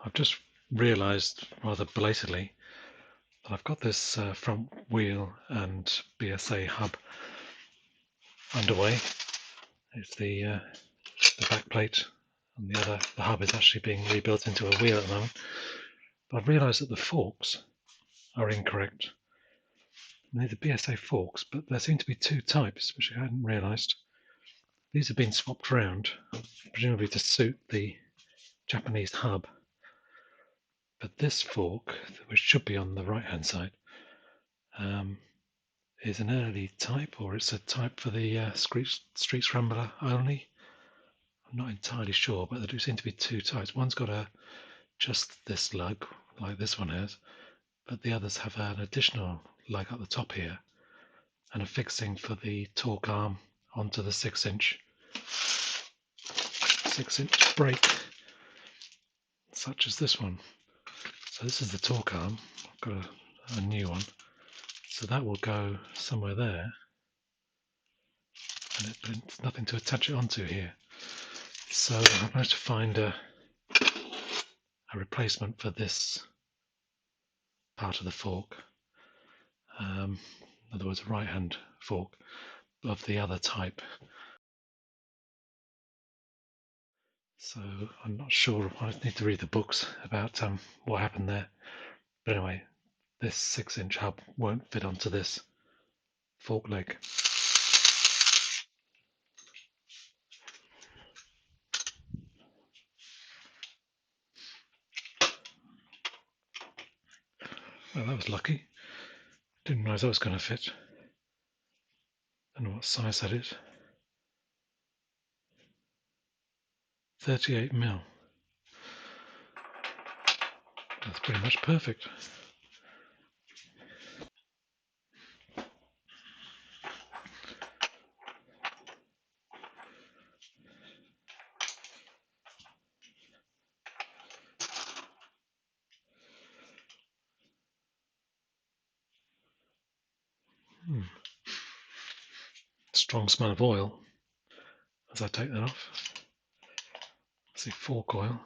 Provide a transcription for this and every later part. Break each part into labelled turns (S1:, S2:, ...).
S1: I've just realised rather belatedly that I've got this front wheel and BSA hub underway. It's the back plate, and the hub is actually being rebuilt into a wheel at the moment. But I've realised that the forks are incorrect. They're the BSA forks, but there seem to be two types, which I hadn't realised. These have been swapped around, presumably to suit the Japanese hub. But this fork, which should be on the right hand side, is an early type, or it's a type for the street scrambler only. I'm not entirely sure, but there do seem to be two types. One's got just this lug, like this one has, but the others have an additional lug at the top here, and a fixing for the torque arm onto the 6-inch brake, such as this one. So this is the torque arm. I've got a new one, so that will go somewhere there, and there's nothing to attach it onto here. So I've managed to find a replacement for this part of the fork. In other words, a right-hand fork of the other type. So I'm not sure. I need to read the books about what happened there. But anyway, this 6-inch hub won't fit onto this fork leg. Well, that was lucky. Didn't realise that was going to fit. Don't know what size that is. 38mm. That's pretty much perfect. Strong smell of oil as I take that off. See, fork oil.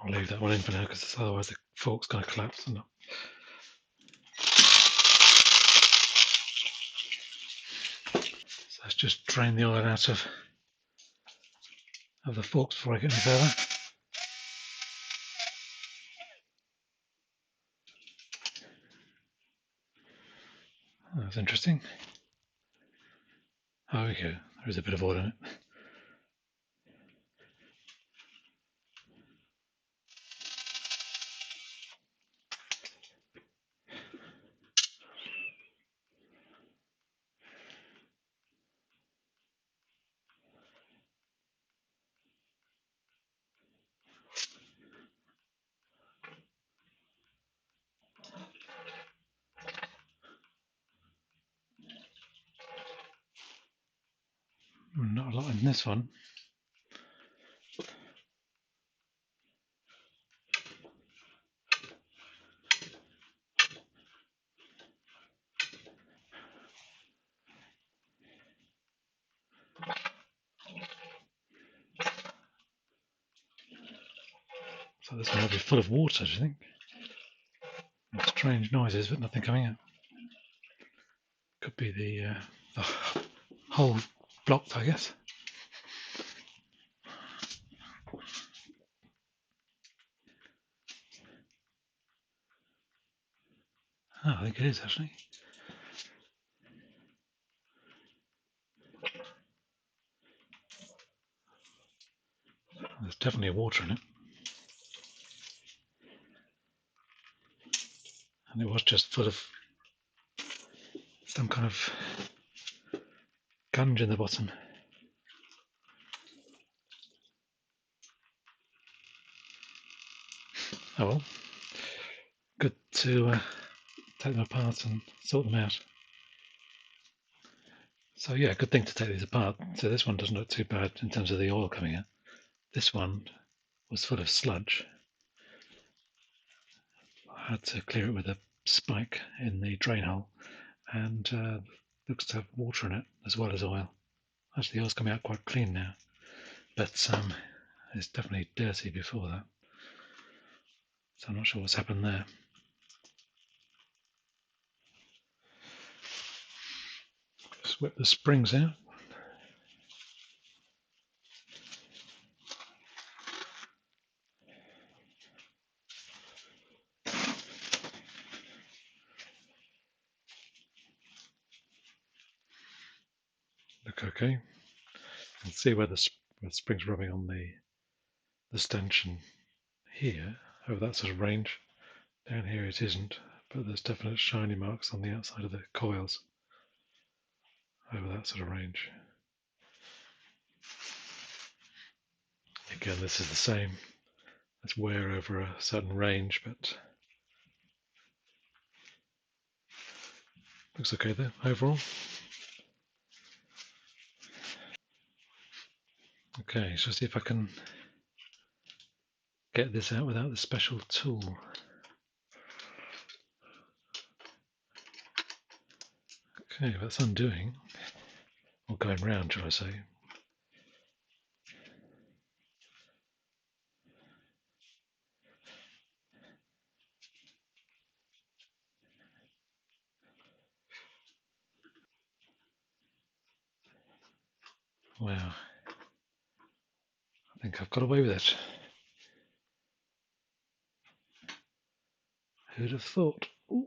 S1: I'll leave that one in for now because otherwise the fork's going to collapse. So let's just drain the oil out of the forks before I get any further. Oh, that's interesting. Oh, we go. There is a bit of oil in it. Not a lot in this one. So this one will be full of water, do you think? Strange noises, but nothing coming out. Could be the hole blocked, I guess. Oh, I think it is actually. There's definitely water in it. And it was just full of some kind of gunge in the bottom. Oh well. Good to take them apart and sort them out. So yeah, good thing to take these apart. So this one doesn't look too bad in terms of the oil coming out. This one was full of sludge. I had to clear it with a spike in the drain hole, and looks to have water in it as well as oil. Actually, the oil's coming out quite clean now, but it's definitely dirty before that. So I'm not sure what's happened there. Just whip the springs out. Look okay. You can see where the spring's rubbing on the stanchion here, over that sort of range. Down here it isn't, but there's definite shiny marks on the outside of the coils over that sort of range. Again, this is the same. It's wear over a certain range, but looks okay there overall. Okay, so see if I can get this out without the special tool. Okay, that's undoing, or going round, shall I say. Wow, I think I've got away with it. Who'd have thought? Ooh.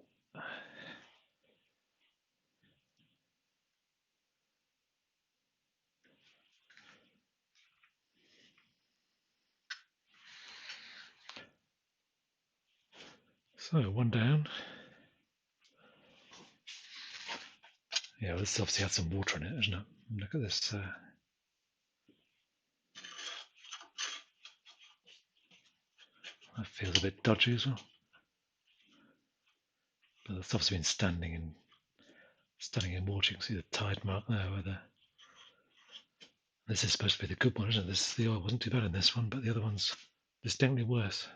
S1: So, one down. Yeah, well, this obviously had some water in it, isn't it? Look at this. That feels a bit dodgy as well. But it's obviously been standing in water. You can see the tide mark there. This is supposed to be the good one, isn't it? The oil wasn't too bad in this one, but the other one's distinctly worse.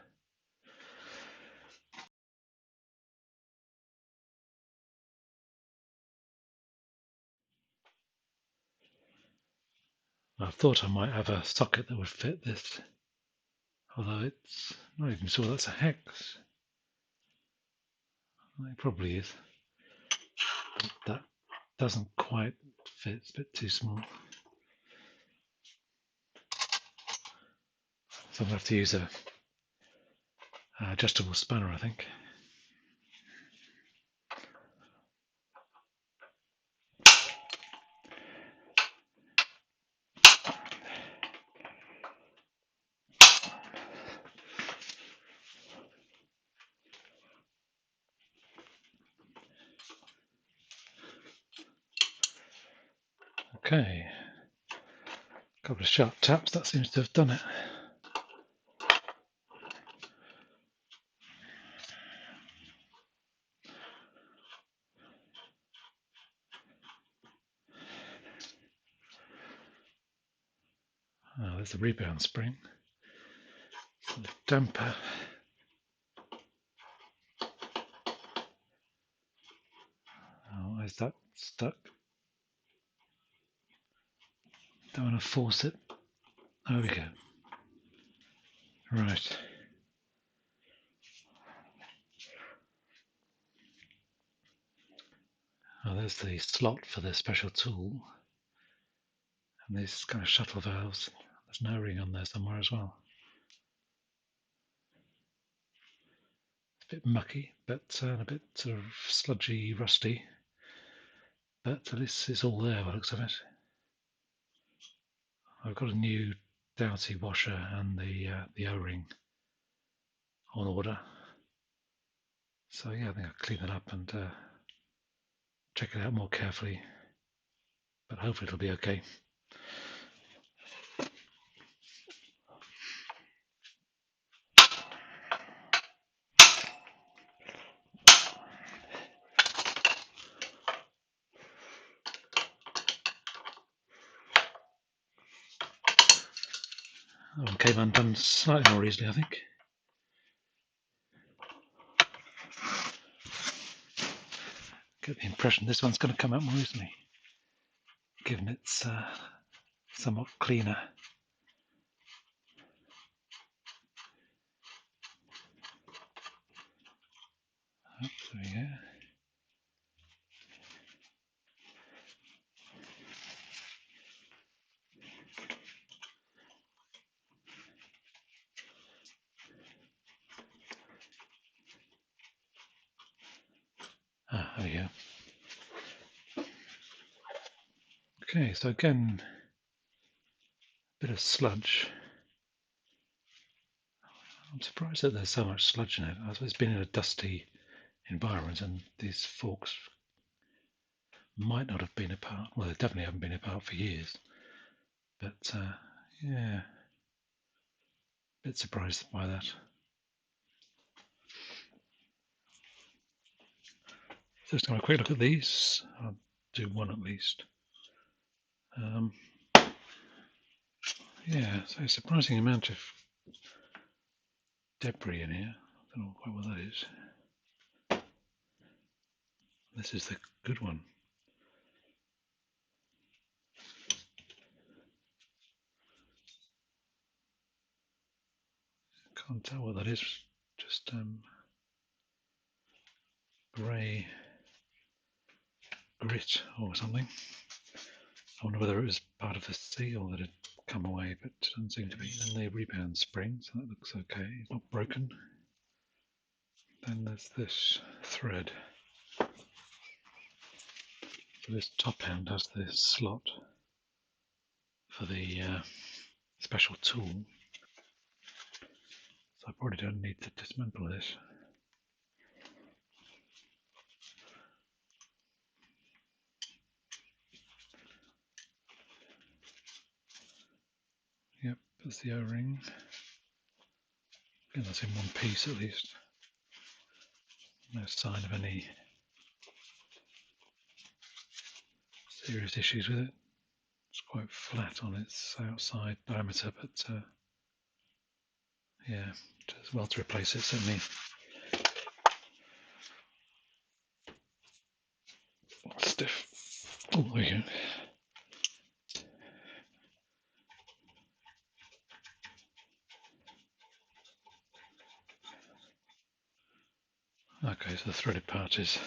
S1: I thought I might have a socket that would fit this, although it's not even sure that's a hex. It probably is. That doesn't quite fit, it's a bit too small. So I'm going to have to use a adjustable spanner, I think. Okay, a couple of sharp taps, that seems to have done it. Oh, there's the rebound spring. The damper. Oh, why is that stuck? Don't want to force it. There we go. Right. Oh, there's the slot for the special tool. And these kind of shuttle valves. There's an O-ring on there somewhere as well. It's a bit mucky, but a bit sort of sludgy, rusty. But at least it's all there by the looks of it. I've got a new Doughty washer and the O-ring on order. So yeah, I think I'll clean that up and check it out more carefully. But hopefully it'll be okay. That one came undone slightly more easily, I think. Get the impression this one's going to come out more easily, given it's somewhat cleaner. Oh, there we go. Ah, there we go. Okay, so again, a bit of sludge. I'm surprised that there's so much sludge in it. I suppose it's been in a dusty environment, and these forks might not have been apart. Well, they definitely haven't been apart for years. But yeah, a bit surprised by that. Just have a quick look at these. I'll do one at least. Yeah, so a surprising amount of debris in here. I don't know quite what that is. This is the good one. Can't tell what that is. Just grey grit or something. I wonder whether it was part of the seal that had come away, but it doesn't seem to be. And the rebound spring, so that looks okay. It's not broken. Then there's this thread. So this top end has this slot for the special tool. So I probably don't need to dismantle this. Yep, there's the O-ring. And that's in one piece at least. No sign of any serious issues with it. It's quite flat on its outside diameter, but yeah, as well to replace it certainly. Stiff. Oh, there you go. Okay, so the threaded part is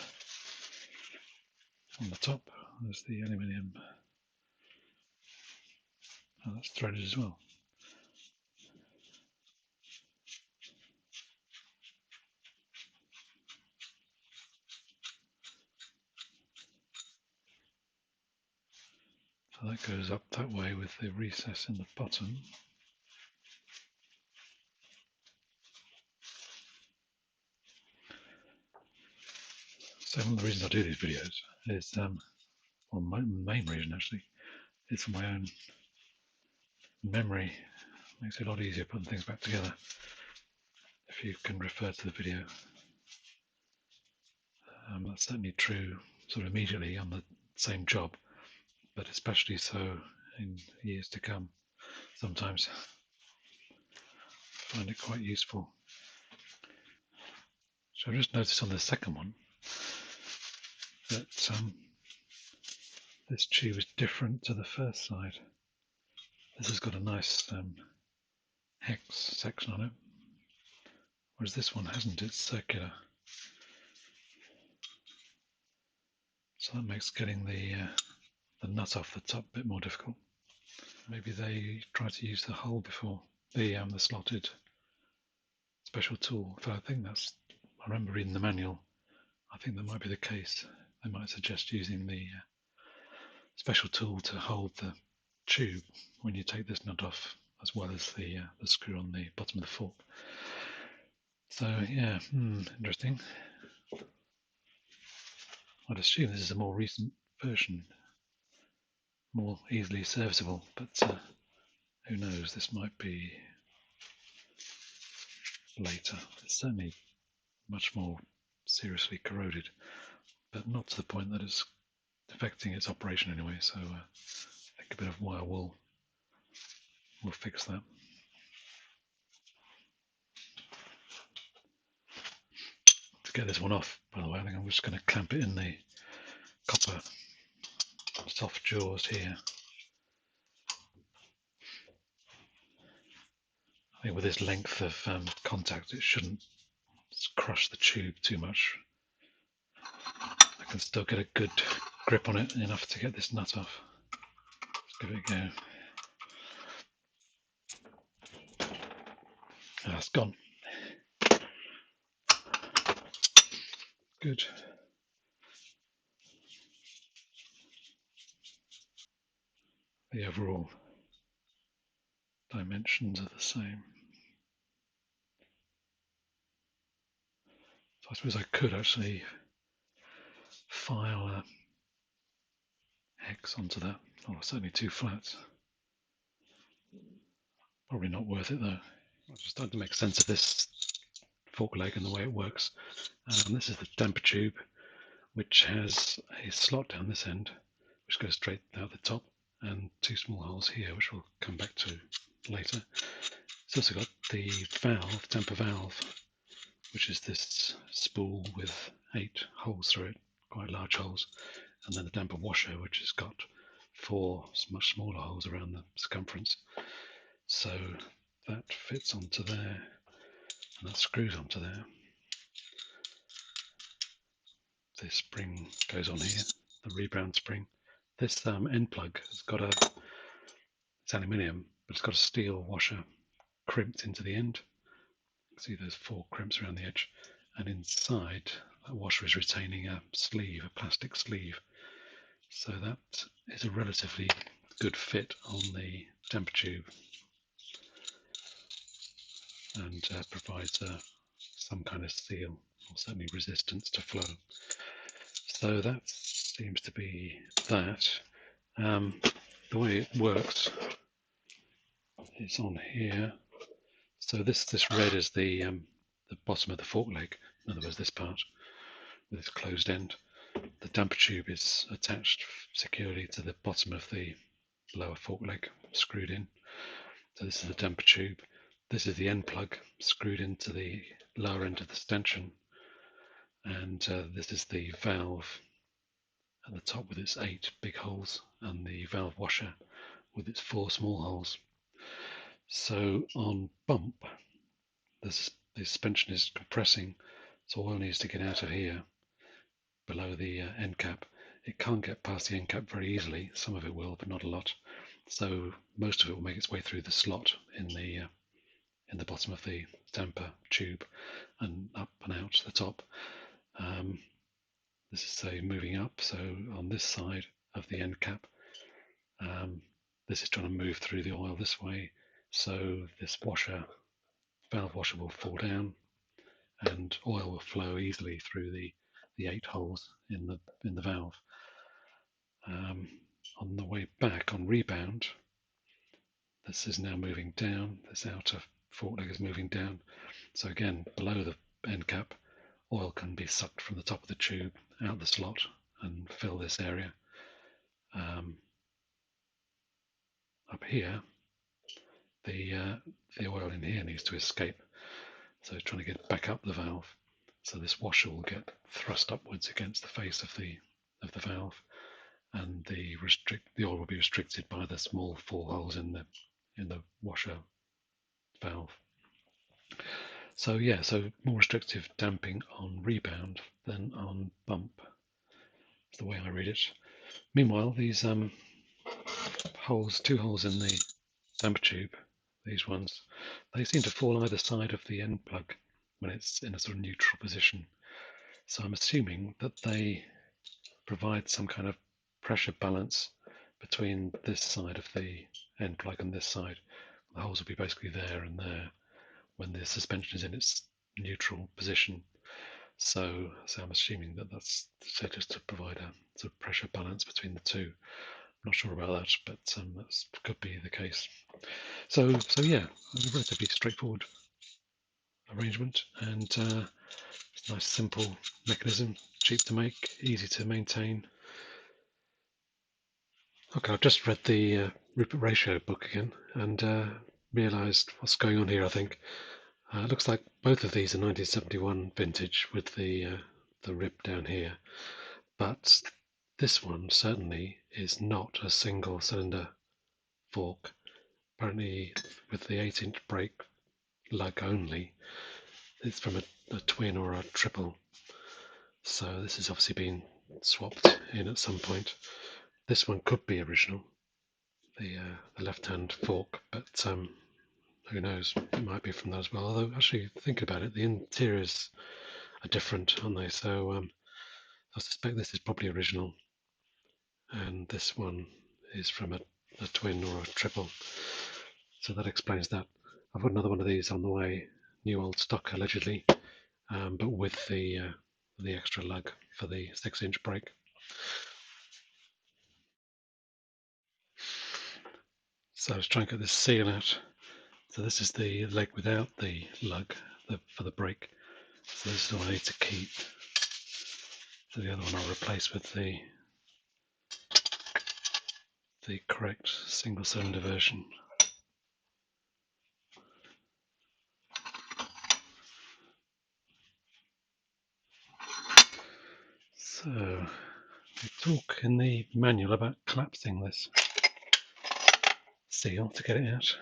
S1: on the top. There's the aluminium. Oh, that's threaded as well. So that goes up that way with the recess in the bottom. So one of the reasons I do these videos is, well, my main reason actually, is for my own memory. It makes it a lot easier putting things back together if you can refer to the video. That's certainly true sort of immediately on the same job, but especially so in years to come. Sometimes I find it quite useful. So I just noticed on the second one that this tube is different to the first side. This has got a nice hex section on it, whereas this one hasn't. It's circular. So that makes getting the nut off the top a bit more difficult. Maybe they try to use the hole before the slotted special tool. So I think that's. I remember reading the manual. I think that might be the case. They might suggest using the special tool to hold the tube when you take this nut off, as well as the screw on the bottom of the fork. So yeah, interesting. I'd assume this is a more recent version, more easily serviceable, but who knows? This might be later. It's certainly much more seriously corroded, but not to the point that it's affecting its operation anyway. So I think a bit of wire wool will fix that. get this one off, by the way. I think I'm just going to clamp it in the copper soft jaws here. I think with this length of contact, it shouldn't crush the tube too much. I can still get a good grip on it, enough to get this nut off. Let's give it a go. Ah, it's gone. Good. The overall dimensions are the same. So I suppose I could actually file a hex onto that. Oh, certainly two flats. Probably not worth it though. I'm just starting to make sense of this fork leg and the way it works. This is the damper tube, which has a slot down this end, which goes straight out the top, and two small holes here, which we'll come back to later. It's also got the valve, damper valve, which is this spool with 8 holes through it, quite large holes, and then the damper washer, which has got 4 much smaller holes around the circumference. So that fits onto there, and that screws onto there. This spring goes on here, the rebound spring. This end plug has got it's aluminium, but it's got a steel washer crimped into the end. You can see there's 4 crimps around the edge, and inside that washer is retaining a sleeve, a plastic sleeve. So that is a relatively good fit on the damper tube, and provides some kind of seal, or certainly resistance to flow. So that seems to be that. The way it works is on here. So this red is the bottom of the fork leg. In other words, this part with its closed end. The damper tube is attached securely to the bottom of the lower fork leg, screwed in. So this is the damper tube. This is the end plug screwed into the lower end of the stanchion, and this is the valve at the top with its 8 big holes, and the valve washer with its 4 small holes. So on bump, the suspension is compressing, so oil needs to get out of here below the end cap. It can't get past the end cap very easily. Some of it will, but not a lot. So most of it will make its way through the slot in the bottom of the damper tube and up and out the top. This is say moving up. So on this side of the end cap, this is trying to move through the oil this way. So this valve washer will fall down, and oil will flow easily through the 8 holes in the valve. On the way back, on rebound, this is now moving down. This outer fork leg is moving down. So again, below the end cap, oil can be sucked from the top of the tube out the slot and fill this area. Up here, the oil in here needs to escape, so it's trying to get back up the valve. So this washer will get thrust upwards against the face of the valve, and the oil will be restricted by the small 4 holes in the washer valve. So yeah, so more restrictive damping on rebound than on bump. That's the way I read it. Meanwhile, these holes, 2 holes in the damper tube, these ones, they seem to fall either side of the end plug when it's in a sort of neutral position. So I'm assuming that they provide some kind of pressure balance between this side of the end plug and this side. The holes will be basically there and there when the suspension is in its neutral position. So I'm assuming that that's set just to provide a sort of pressure balance between the two. I'm not sure about that, but that could be the case. So yeah, a relatively straightforward arrangement, and it's a nice simple mechanism, cheap to make, easy to maintain. Okay, I've just read the Rupert Ratio book again and realised what's going on here, I think. It looks like both of these are 1971 vintage with the rib down here, but this one certainly is not a single cylinder fork. Apparently, with the 8-inch brake lug only, it's from a twin or a triple. So this has obviously been swapped in at some point. This one could be original, the left-hand fork, but who knows? It might be from that as well. Although, actually, think about it, the interiors are different, aren't they? So I suspect this is probably original, and this one is from a twin or a triple. So that explains that. I've got another one of these on the way, new old stock allegedly, but with the extra lug for the 6-inch brake. So I was trying to get this seal out. So this is the leg without the lug for the brake. So this is the one I need to keep. So the other one I'll replace with the correct single cylinder version. So we talk in the manual about collapsing this seal to get it out.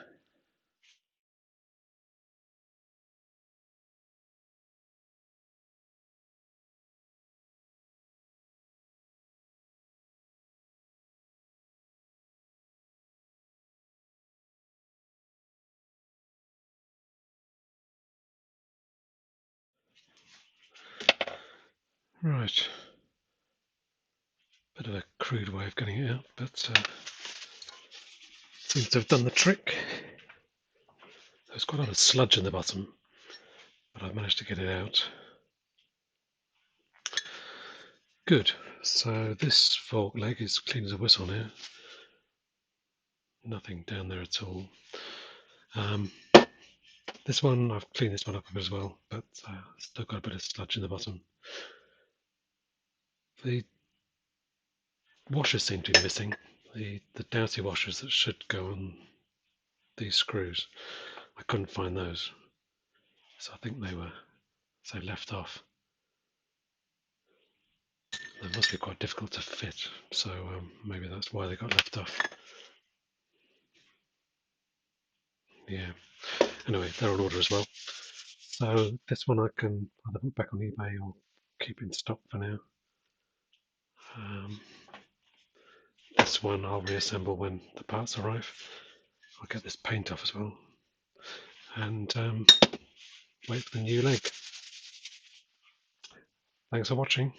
S1: Right, bit of a crude way of getting it out, but seems to have done the trick. There's quite a lot of sludge in the bottom, but I've managed to get it out. Good. So this fork leg is clean as a whistle now. Nothing down there at all. This one, I've cleaned this one up a bit as well, but still got a bit of sludge in the bottom. The washers seem to be missing. The dowsy washers that should go on these screws. I couldn't find those, so I think they were left off. They must be quite difficult to fit, so maybe that's why they got left off. Yeah. Anyway, they're on order as well. So this one I can either put back on eBay or keep in stock for now. This one I'll reassemble when the parts arrive. I'll get this paint off as well, and wait for the new leg. Thanks for watching.